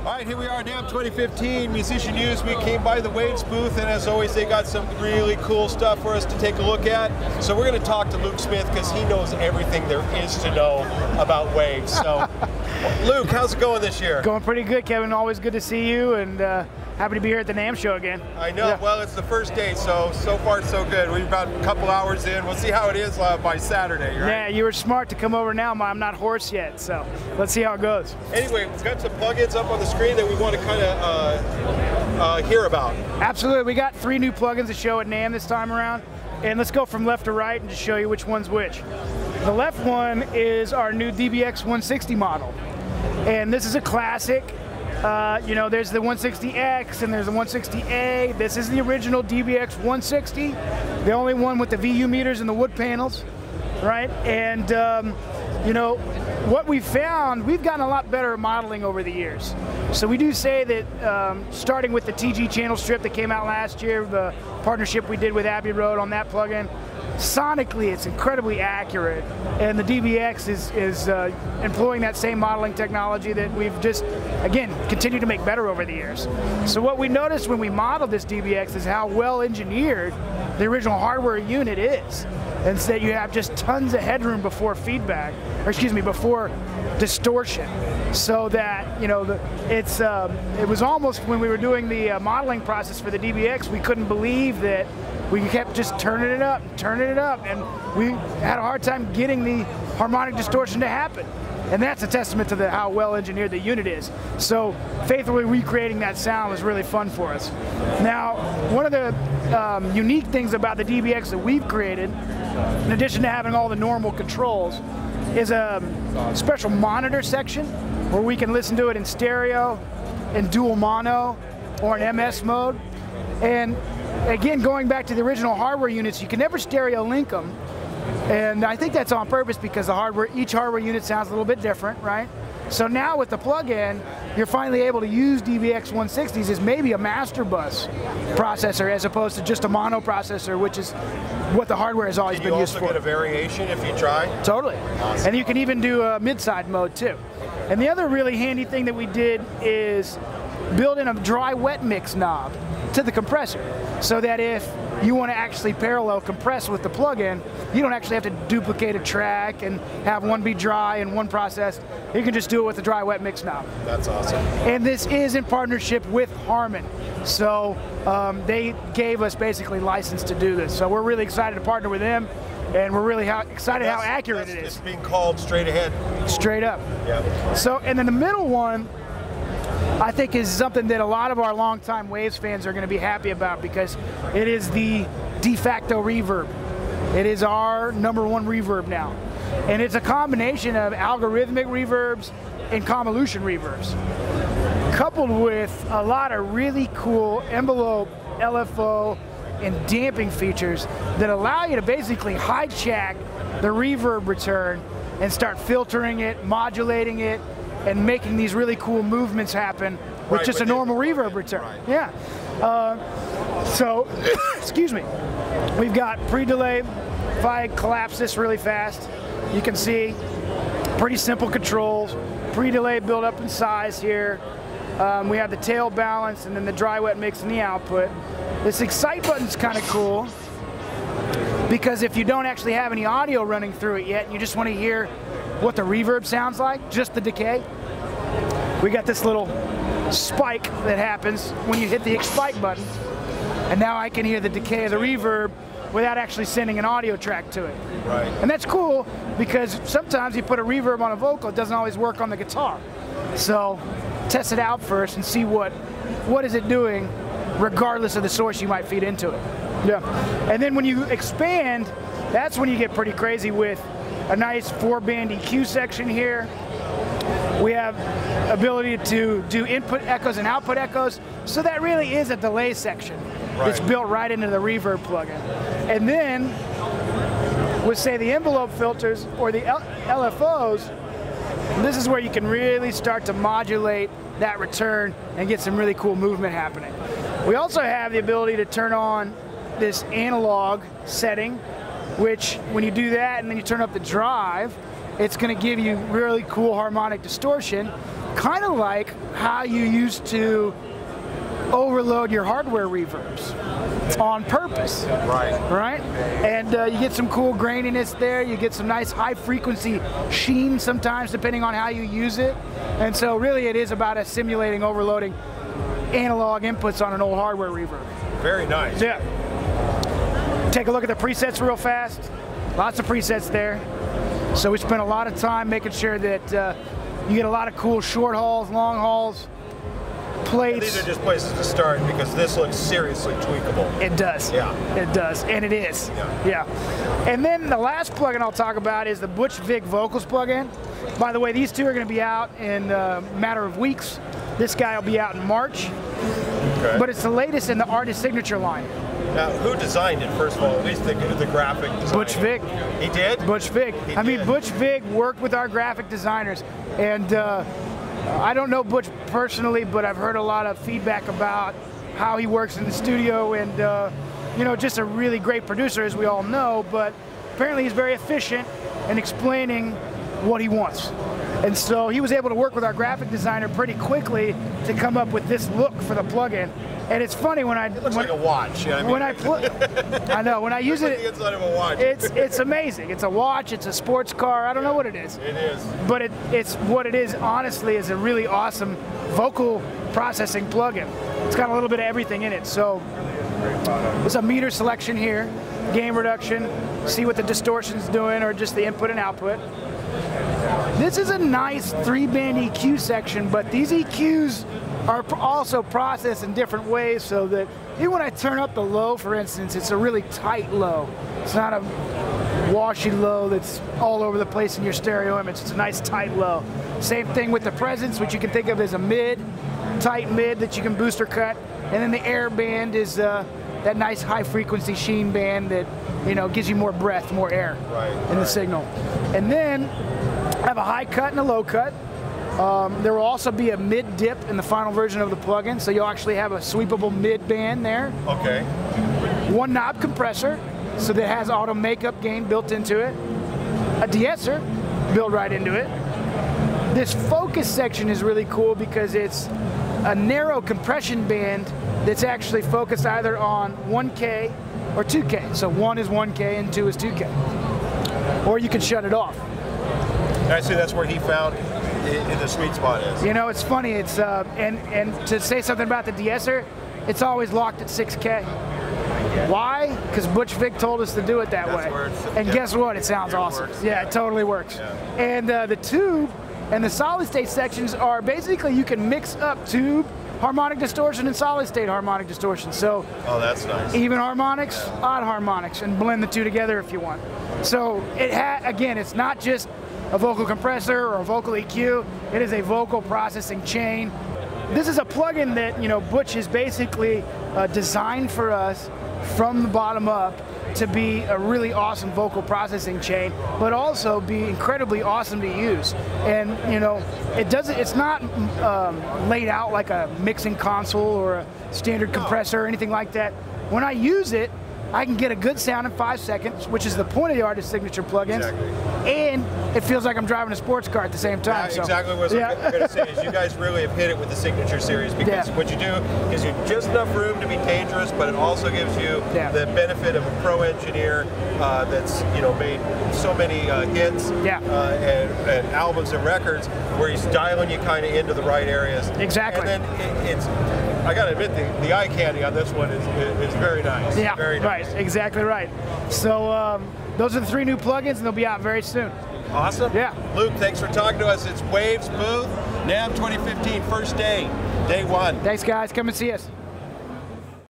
All right, here we are, NAMM 2015, Musician News. We came by the Waves booth, and as always, they got some really cool stuff for us to take a look at. So we're going to talk to Luke Smith because he knows everything there is to know about Waves. So, Luke, how's it going this year? Going pretty good, Kevin. Always good to see you, and happy to be here at the NAMM show again. I know. Yeah. Well, it's the first day, so far so good. We're about a couple hours in. We'll see how it is by Saturday, right? Yeah, you were smart to come over now. I'm not hoarse yet, so let's see how it goes. Anyway, we've got some plugins up on the screen that we want to kind of hear about. Absolutely. We got 3 new plugins to show at NAMM this time around, and let's go from left to right and just show you which one's which. The left one is our new DBX 160 model, and this is a classic. You know, there's the 160X and there's the 160A. This is the original DBX 160, the only one with the VU meters and the wood panels, right? And you know, what we found, we've gotten a lot better at modeling over the years. So we do say that starting with the TG channel strip that came out last year, the partnership we did with Abbey Road on that plugin, sonically it's incredibly accurate, and the DBX is employing that same modeling technology that we've just, again, continued to make better over the years. So what we noticed when we modeled this DBX is how well engineered the original hardware unit is, and so that you have just tons of headroom before feedback, or excuse me, before distortion, so that, you know, it was almost, when we were doing the modeling process for the DBX, we couldn't believe that we kept just turning it up, and we had a hard time getting the harmonic distortion to happen. And that's a testament to how well engineered the unit is. So faithfully recreating that sound was really fun for us. Now, one of the unique things about the DBX that we've created, in addition to having all the normal controls, is a special monitor section where we can listen to it in stereo, in dual mono, or in MS mode. And again, going back to the original hardware units, you can never stereo link them. And I think that's on purpose because each hardware unit sounds a little bit different, right? So now with the plug-in, you're finally able to use DBX 160s as maybe a master bus processor as opposed to just a mono processor, which is what the hardware has always been used for. Can you also get a variation if you try? Totally. Awesome. And you can even do a mid-side mode too. And the other really handy thing that we did is build in a dry-wet mix knob to the compressor, so that if you want to actually parallel compress with the plug-in, you don't actually have to duplicate a track and have one be dry and one processed. You can just do it with the dry-wet mix knob. That's awesome. And this is in partnership with Harman. So they gave us basically license to do this. So we're really excited to partner with them, and we're really excited how accurate it is. It's being called straight ahead. Straight up. Yeah. So, and then the middle one, I think, is something that a lot of our longtime Waves fans are going to be happy about, because it is the de facto reverb. It is our #1 reverb now. And it's a combination of algorithmic reverbs and convolution reverbs, coupled with a lot of really cool envelope, LFO, and damping features that allow you to basically hijack the reverb return and start filtering it, modulating it, and making these really cool movements happen with just a normal reverb return. Right. Yeah. So, excuse me, we've got pre-delay. If I collapse this really fast, you can see pretty simple controls. Pre-delay build up in size here. We have the tail balance and then the dry-wet mix in the output. This excite button's kind of cool, because if you don't actually have any audio running through it yet, and you just want to hear what the reverb sounds like, just the decay, we got this little spike that happens when you hit the spike button, and now I can hear the decay of the reverb without actually sending an audio track to it. Right. And that's cool, because sometimes you put a reverb on a vocal, it doesn't always work on the guitar. So test it out first and see what is it doing, regardless of the source you might feed into it. Yeah. And then when you expand, that's when you get pretty crazy with a nice 4-band EQ section here. We have ability to do input echoes and output echoes, so that really is a delay section. Right. It's built right into the reverb plugin. And then with, say, the envelope filters or the LFOs, this is where you can really start to modulate that return and get some really cool movement happening. We also have the ability to turn on this analog setting, which when you do that and then you turn up the drive, it's going to give you really cool harmonic distortion, kind of like how you used to overload your hardware reverbs on purpose. Right? And you get some cool graininess there, you get some nice high frequency sheen sometimes depending on how you use it. And so really it is about simulating overloading analog inputs on an old hardware reverb. Very nice. Yeah. Take a look at the presets real fast. Lots of presets there. So we spent a lot of time making sure that you get a lot of cool short hauls, long hauls, plates. And these are just places to start because this looks seriously tweakable. It does. Yeah. It does, and it is. Yeah. And then the last plugin I'll talk about is the Butch Vig Vocals plugin. By the way, these two are going to be out in a matter of weeks. This guy will be out in March. Okay. But it's the latest in the artist signature line. Now, who designed it, first of all, at least the graphic design? Butch Vig. He did? Butch Vig. I mean, Butch Vig worked with our graphic designers, and I don't know Butch personally, but I've heard a lot of feedback about how he works in the studio, and you know, just a really great producer, as we all know, but apparently he's very efficient in explaining what he wants. And so he was able to work with our graphic designer pretty quickly to come up with this look for the plugin. And it's funny when it looks like a watch. You know what I mean? I know, when I use it, the inside of a watch. It's amazing. It's a watch, it's a sports car, I don't know what it is. It is. But it's what it is, honestly, is a really awesome vocal processing plugin. It's got a little bit of everything in it. So there's a meter selection here, gain reduction, see what the distortion's doing or just the input and output. This is a nice 3-band EQ section, but these EQs are also processed in different ways so that even when I turn up the low, for instance, it's a really tight low. It's not a washy low that's all over the place in your stereo image. It's a nice tight low. Same thing with the presence, which you can think of as a mid, tight mid that you can boost or cut. And then the air band is that nice high frequency sheen band that, you know, gives you more breath, more air in the signal. And then I have a high cut and a low cut. There will also be a mid dip in the final version of the plugin, so you'll actually have a sweepable mid band there. Okay. One knob compressor, so that has auto makeup gain built into it. A de-esser built right into it. This focus section is really cool because it's a narrow compression band that's actually focused either on 1K or 2K. So 1 is 1K and 2 is 2K. Or you can shut it off. I see that's where he found in the sweet spot is. You know, it's funny. It's and to say something about the de-esser, it's always locked at 6K. Why? Because Butch Vig told us to do it that way. And guess what? It sounds awesome. Yeah, it totally works. Yeah. And the tube and the solid state sections are basically you can mix up tube harmonic distortion and solid state harmonic distortion. So that's nice. Even harmonics, odd harmonics, and blend the two together if you want. So again, it's not just a vocal compressor or a vocal EQ. It is a vocal processing chain. This is a plugin that, you know, Butch has basically designed for us from the bottom up to be a really awesome vocal processing chain, but also be incredibly awesome to use. And you know, it's not laid out like a mixing console or a standard compressor or anything like that. When I use it, I can get a good sound in 5 seconds, which is the point of the artist signature plugins. Exactly. And it feels like I'm driving a sports car at the same time. Yeah, exactly what I was going to say is you guys really have hit it with the signature series because what you do gives you just enough room to be dangerous, but it also gives you the benefit of a pro engineer that's, you know, made so many hits and albums and records where he's dialing you kind of into the right areas. Exactly. And then I got to admit, the eye candy on this one is very nice. Yeah, very nice. Right, exactly right. So those are the 3 new plugins, and they'll be out very soon. Awesome. Yeah. Luke, thanks for talking to us. It's Waves booth, NAMM 2015, first day, day 1. Thanks, guys. Come and see us.